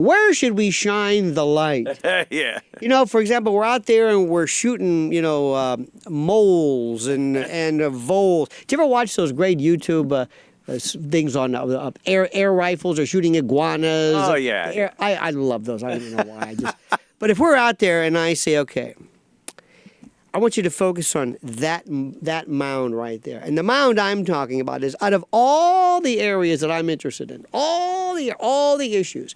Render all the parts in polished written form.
where should we shine the light? Yeah. You know, for example, we're out there and we're shooting, moles and voles. Do you ever watch those great YouTube things on air rifles or shooting iguanas? Oh, yeah. I love those. I don't even know why. But if we're out there and I say, okay, I want you to focus on that mound right there. And the mound I'm talking about is out of all the areas that I'm interested in, all the issues,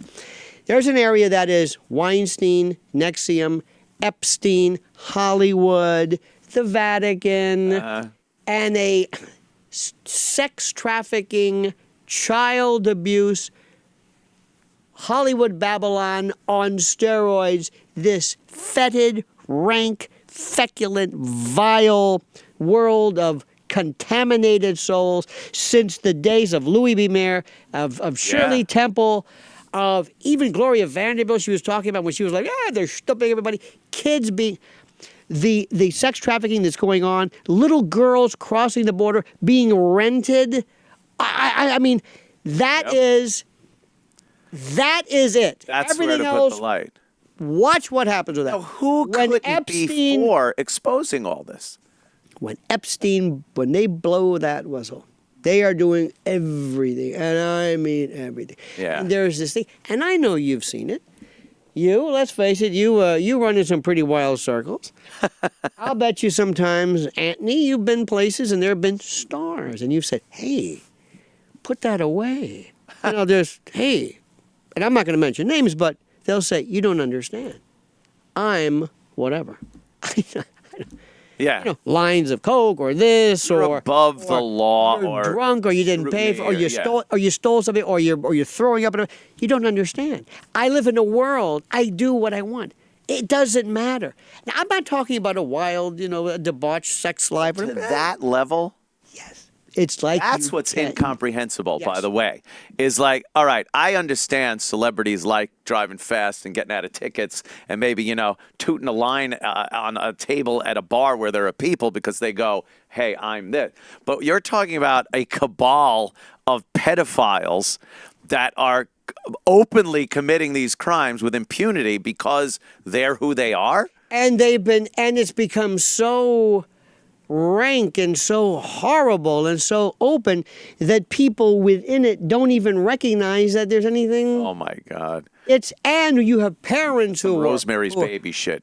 there's an area that is Weinstein, Nexium, Epstein, Hollywood, the Vatican, and a sex trafficking, child abuse, Hollywood Babylon on steroids, this fetid, rank, feculent, vile world of contaminated souls since the days of Louis B. Mayer, of Shirley Temple, of even Gloria Vanderbilt. She was talking about when she was like, they're stumping everybody. Kids being... The sex trafficking that's going on, little girls crossing the border, being rented. I mean, that is it. That's everything where to else, put the light. Watch what happens with that. Now, who couldn't be for exposing all this? When they blow that whistle, they are doing everything, and I mean everything. Yeah. And there's this thing, and I know you've seen it. Let's face it, you run in some pretty wild circles. I'll bet you sometimes, Anthony, you've been places and there have been stars, and you've said, hey, put that away. And I'm not going to mention names, but they'll say, you don't understand. I'm whatever. Yeah. Lines of coke or this You're above the law, you're or drunk, or you didn't pay for, or you stole something, or you're throwing up. You don't understand. I live in a world. I do what I want. It doesn't matter. Now, I'm not talking about a wild, a debauched sex life. To that level. Yes. It's like that's what's incomprehensible, by the way, is like, all right, I understand celebrities like driving fast and getting out of tickets and maybe, tooting a line on a table at a bar where there are people because they go, hey, I'm this. But you're talking about a cabal of pedophiles that are openly committing these crimes with impunity because they're who they are. And it's become so rank and so horrible and so open that people within it don't even recognize that there's anything. Oh my God. And you have parents who Rosemary's Baby shit.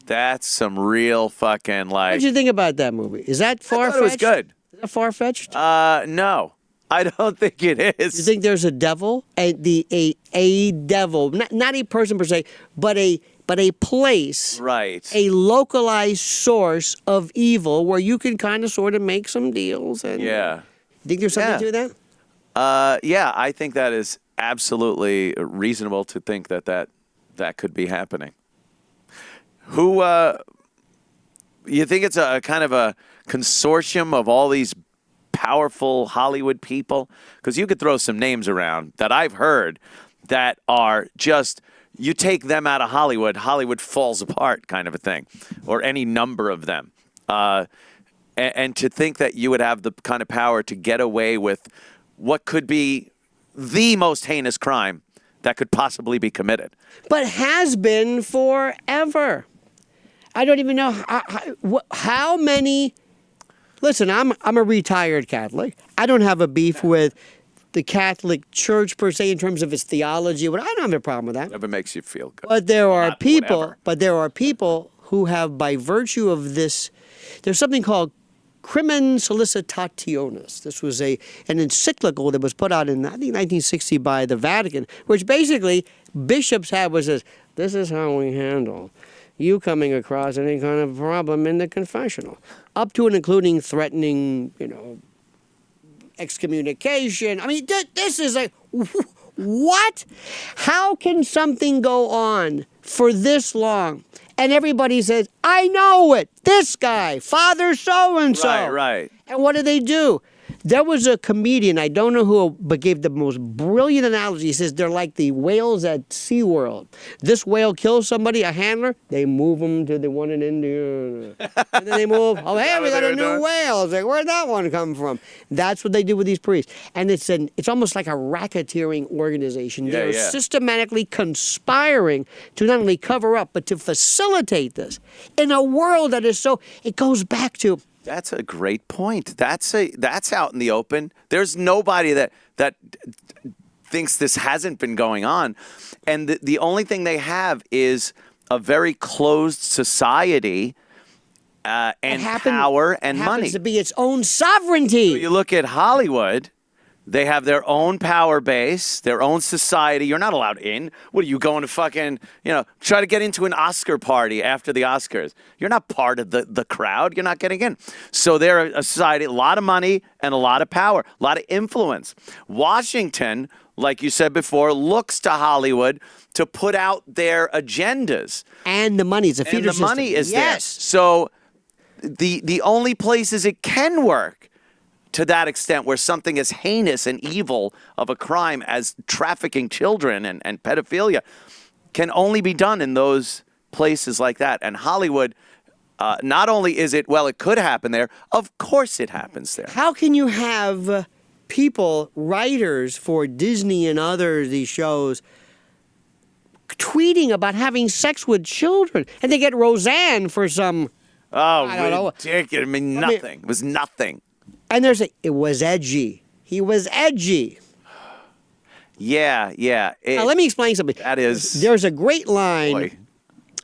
That's some real fucking like. What did you think about that movie? Is that far-fetched? It was good. Is that far-fetched? No. I don't think it is. You think there's a devil? A devil, not a person per se, but a place, right? A localized source of evil where you can kind of sort of make some deals. And yeah. You think there's something to that? Yeah, I think that is absolutely reasonable to think that could be happening. Who? You think it's a kind of a consortium of all these powerful Hollywood people? Because you could throw some names around that I've heard that are just, you take them out of Hollywood, Hollywood falls apart kind of a thing, or any number of them. And to think that you would have the kind of power to get away with what could be the most heinous crime that could possibly be committed. But has been forever. I don't even know how many. Listen, I'm a retired Catholic. I don't have a beef with the Catholic Church per se in terms of its theology. But I don't have a problem with that. Never makes you feel good. But there are people who have, by virtue of this, there's something called Crimen Solicitationis. This was an encyclical that was put out in, I think, 1960 by the Vatican, which basically bishops had was this is how we handle you coming across any kind of problem in the confessional, up to and including threatening, excommunication. I mean, this is like, what? How can something go on for this long? And everybody says, I know it. This guy, Father so-and-so. Right. And what do? There was a comedian, I don't know who, but gave the most brilliant analogy. He says they're like the whales at SeaWorld. This whale kills somebody, a handler, they move them to the one in India. And then they move, oh, hey, we got a new whale. It's like, where'd that one come from? That's what they do with these priests. And it's almost like a racketeering organization. They're systematically conspiring to not only cover up, but to facilitate this. In a world that is so, it goes back to... That's a great point. That's out in the open. There's nobody that thinks this hasn't been going on. And the only thing they have is a very closed society and power and money. It happens to be its own sovereignty. So you look at Hollywood. They have their own power base, their own society. You're not allowed in. What are you going to fucking, try to get into an Oscar party after the Oscars? You're not part of the crowd. You're not getting in. So they're a society, a lot of money and a lot of power, a lot of influence. Washington, like you said before, looks to Hollywood to put out their agendas. And the money is a feeder system. And the money is there. So the only places it can work to that extent, where something as heinous and evil of a crime as trafficking children and pedophilia can only be done in those places like that. And Hollywood, not only is it, well, it could happen there, of course it happens there. How can you have people, writers for Disney and others, these shows, tweeting about having sex with children, and they get Roseanne for some... ridiculous. Nothing. It was nothing. And it was edgy. He was edgy. Yeah. Now, let me explain something. There's a great line, boy.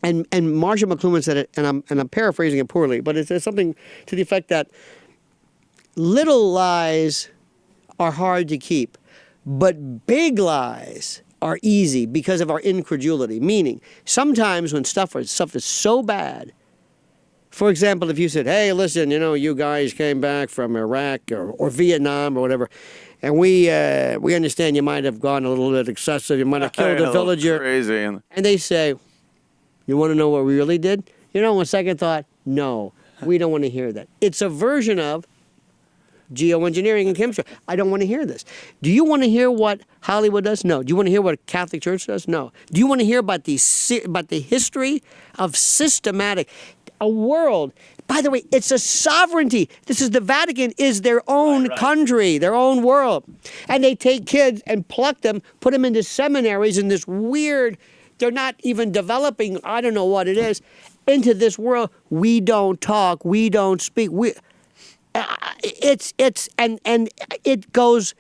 and Marshall McLuhan said it, and I'm paraphrasing it poorly, but it says something to the effect that little lies are hard to keep, but big lies are easy because of our incredulity. Meaning, sometimes when stuff is so bad. For example, if you said, hey, listen, you guys came back from Iraq or Vietnam or whatever, and we understand you might have gone a little bit excessive, you might have killed a villager. Crazy. And they say, you want to know what we really did? On second thought, no, we don't want to hear that. It's a version of geoengineering and chemistry. I don't want to hear this. Do you want to hear what Hollywood does? No. Do you want to hear what Catholic Church does? No. Do you want to hear about the history of systematic... A world, by the way, it's a sovereignty. This is the Vatican is their own country, their own world. And they take kids and pluck them, put them into seminaries in this weird, they're not even developing, I don't know what it is, into this world. We don't talk, we don't speak. It goes,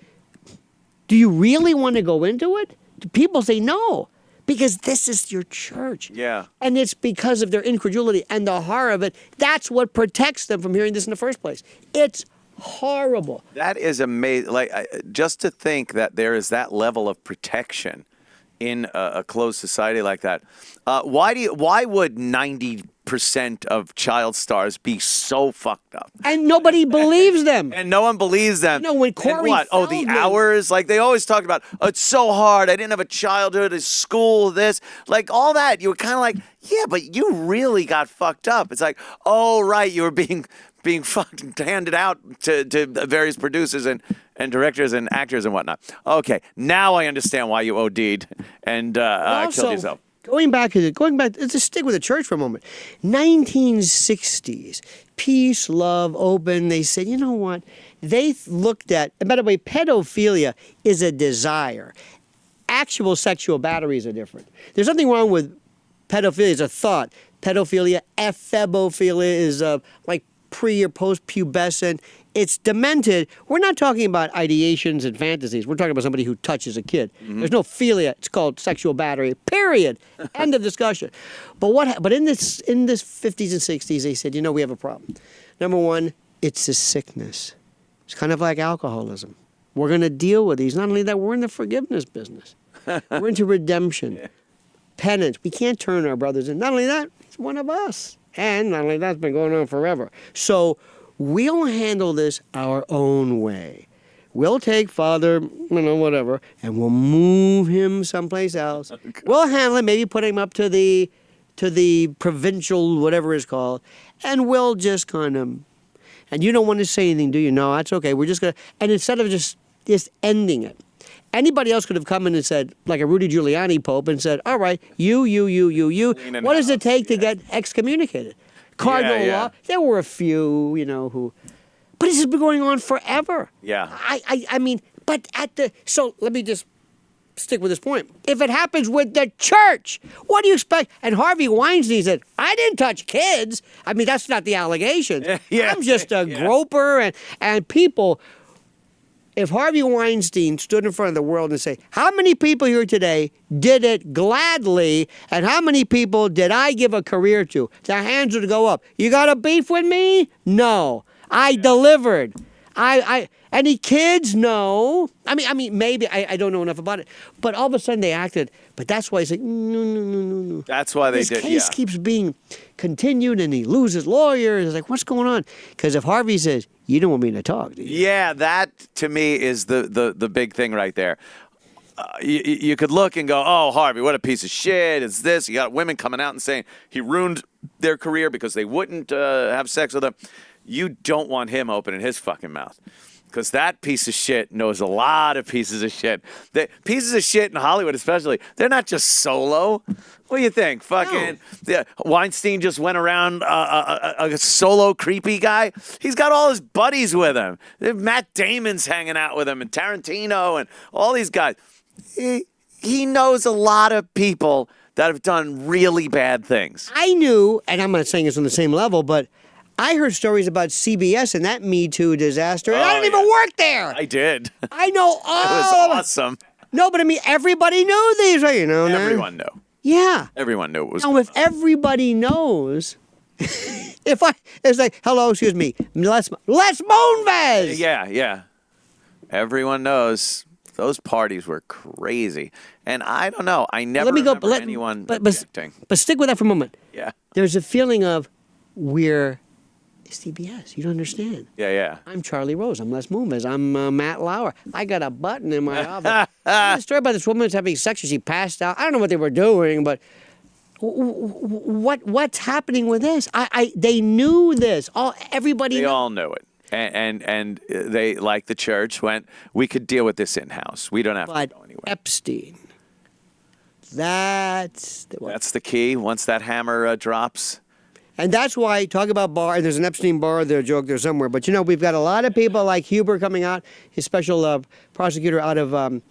do you really want to go into it? People say no. Because this is your church. Yeah. And it's because of their incredulity and the horror of it. That's what protects them from hearing this in the first place. It's horrible. That is amazing. Just to think that there is that level of protection in a closed society like that. Why would 90% of child stars be so fucked up? And nobody believes them. And no one believes them. When Corey the hours? They always talk about, it's so hard. I didn't have a childhood, a school, this. All that. You were kind of like, yeah, but you really got fucked up. It's like, oh, right, you were being fucking handed out to various producers and directors and actors and whatnot. Okay, now I understand why you OD'd and killed yourself. Going back, let's just stick with the church for a moment. 1960s, peace, love, open. They said, you know what? They looked at, and by the way, pedophilia is a desire. Actual sexual batteries are different. There's nothing wrong with pedophilia. It's a thought. Pedophilia, ephebophilia is pre or post-pubescent. It's demented. We're not talking about ideations and fantasies. We're talking about somebody who touches a kid. Mm-hmm. There's no philia. It's called sexual battery. Period. End of discussion. But in this 50s and 60s, they said, we have a problem. Number one, it's a sickness. It's kind of like alcoholism. We're going to deal with these. Not only that, we're in the forgiveness business. We're into redemption, penance. We can't turn our brothers in. Not only that, he's one of us. And not only that's been going on forever. So we'll handle this our own way. We'll take Father, whatever, and we'll move him someplace else. Okay. We'll handle it, maybe put him up to the provincial, whatever it's called, and we'll just kind of... And you don't want to say anything, do you? No, that's okay. We're just going to, and instead of just ending it, anybody else could have come in and said, like a Rudy Giuliani Pope, and said, all right, you. Clean What does it house, take to yeah. get excommunicated? Cardinal yeah. law. There were a few, who, but this has been going on forever. Yeah. I mean, but so let me just stick with this point. If it happens with the church, what do you expect? And Harvey Weinstein said, I didn't touch kids. I mean, that's not the allegation. Yeah. I'm just a groper. And people, if Harvey Weinstein stood in front of the world and say, how many people here today did it gladly, and how many people did I give a career to? Their hands would go up. You got a beef with me? No. I delivered. Any kids? No. I mean, maybe I don't know enough about it. But all of a sudden they acted. But that's why he's like, no. That's why they This did. case keeps being continued, and he loses lawyers. It's like, what's going on? Because if Harvey says, you don't want me to talk, do you? Yeah, that to me is the big thing right there. You could look and go, oh, Harvey, what a piece of shit. It's this. You got women coming out and saying he ruined their career because they wouldn't have sex with him. You don't want him opening his fucking mouth. Because that piece of shit knows a lot of pieces of shit. Pieces of shit in Hollywood especially, they're not just solo. What do you think? Fucking Weinstein just went around a solo creepy guy. He's got all his buddies with him. Matt Damon's hanging out with him, and Tarantino and all these guys. He knows a lot of people that have done really bad things. I knew, and I'm not saying it's on the same level, but I heard stories about CBS and that Me Too disaster, and I don't even work there. I did. I know all. It was awesome. No, but I mean, everybody knew these, right? Everyone knew. Yeah. Everyone knew it was. Now, if everybody knows, it's like, hello, excuse me, Les Moonves. Yeah. Everyone knows those parties were crazy, and I don't know. I never remember anyone objecting. But stick with that for a moment. Yeah. There's a feeling of we're CBS. You don't understand. Yeah. I'm Charlie Rose. I'm Les Moonves. I'm Matt Lauer. I got a button in my office. I a story about this woman who's having sex and she passed out. I don't know what they were doing, but what's happening with this? They knew this. Everybody. They all knew it, and they, like the church, went, we could deal with this in house. We don't have to go anywhere. Epstein. That's the key. Once that hammer drops. And that's why, talk about bar, and there's an Epstein bar, there's a joke there somewhere. But, we've got a lot of people like Huber coming out, his special prosecutor out of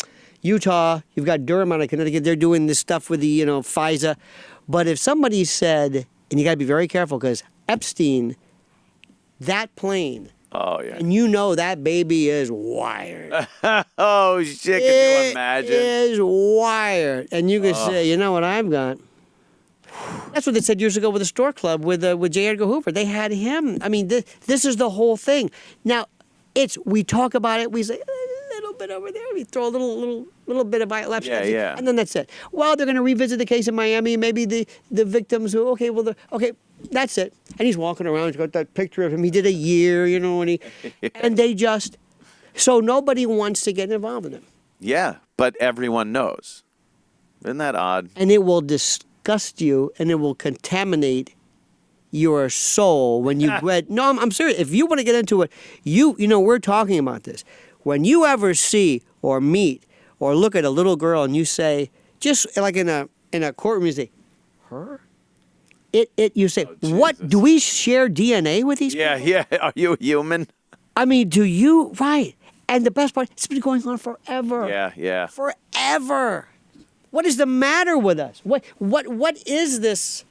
Utah. You've got Durham out of Connecticut. They're doing this stuff with the, FISA. But if somebody said, and you got to be very careful, because Epstein, that plane, oh, yeah. and that baby is wired. Oh, shit, can you imagine? It is wired. And you can say, you know what I've got? That's what they said years ago with the Store Club with J. Edgar Hoover. They had him. I mean, this is the whole thing. Now, we talk about it. We say a little bit over there. We throw a little bit of left. Yeah. And then that's it. Well, they're going to revisit the case in Miami. Maybe the victims who that's it. And he's walking around. He's got that picture of him. He did a year, and they just so nobody wants to get involved in him. Yeah, but everyone knows. Isn't that odd? And it will disgust you, and it will contaminate your soul when you read. No, I'm serious. If you want to get into it, we're talking about this. When you ever see or meet or look at a little girl and you say, just like in a courtroom, you say, her? You say, what? Do we share DNA with these people? Yeah. Are you a human? I mean, do you? Right. And the best part, it's been going on forever. Yeah. Forever. What is the matter with us? What is this